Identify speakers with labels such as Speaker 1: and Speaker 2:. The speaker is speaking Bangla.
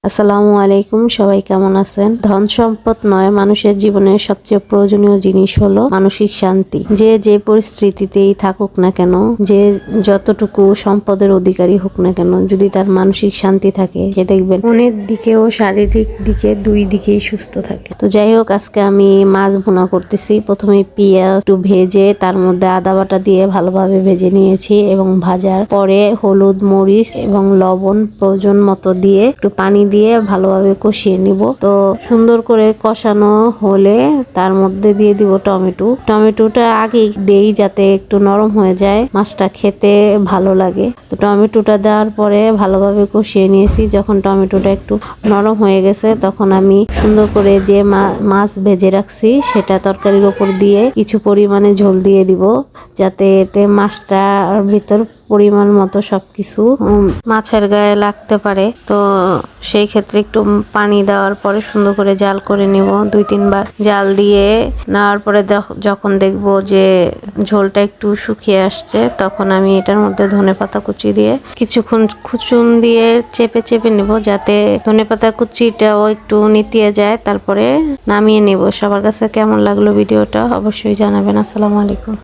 Speaker 1: আসসালামু আলাইকুম, সবাই কেমন আছেন? ধন সম্পদ নয়, মানুষের জীবনের সবচেয়ে প্রয়োজনীয় জিনিস হলো মানসিক শান্তি। যে পরিস্থিতিতেই থাকুক না কেন, যে যতটুকু সম্পদের অধিকারী হোক না কেন, যদি তার মানসিক শান্তি থাকে, সে দেখবেন মনের দিকে ও শারীরিক দিকে দুই দিকেই সুস্থ থাকে। তো যাই হোক, আজকে আমি মাছ ভুনা করতেছি। প্রথমে পেঁয়াজ একটু ভেজে তার মধ্যে আদা বাটা দিয়ে ভালোভাবে ভেজে নিয়েছি এবং ভাজার পরে হলুদ, মরিচ এবং লবণ প্রয়োজন মতো দিয়ে একটু পানি দিয়ে ভালোভাবে কষিয়ে নিব। তো সুন্দর করে কষানো হলে তার মধ্যে দিয়ে দিব টমেটোটা আগে দেই যাতে একটু নরম হয়ে যায়, মাছটা খেতে ভালো লাগে। তো টমেটোটা দেওয়ার পরে ভালোভাবে কষিয়ে নিয়েছি। যখন টমেটোটা একটু নরম হয়ে গেছে তখন আমি সুন্দর করে যে মাছ ভেজে রাখছি সেটা তরকারির ওপর দিয়ে কিছু পরিমাণে ঝোল দিয়ে দিব, যাতে এতে মাছটার ভিতর পরিমাণ মতো সবকিছু মাছের গায়ে লাগতে পারে। তো সেই ক্ষেত্রে একটু পানি দেওয়ার পরে সুন্দর করে জাল করে নিব। 2-3 বার জাল দিয়ে নেওয়ার পরে যখন দেখবো যে ঝোলটা একটু শুকিয়ে আসছে, তখন আমি এটার মধ্যে ধনেপাতা কুচি দিয়ে কিছুক্ষণ খুচুন দিয়ে চেপে চেপে নেব, যাতে ধনেপাতা কুচিটাও একটু নিতিয়ে যায়। তারপরে নামিয়ে নেব। সবার কাছে কেমন লাগলো ভিডিওটা অবশ্যই জানাবেন। আসসালামু আলাইকুম।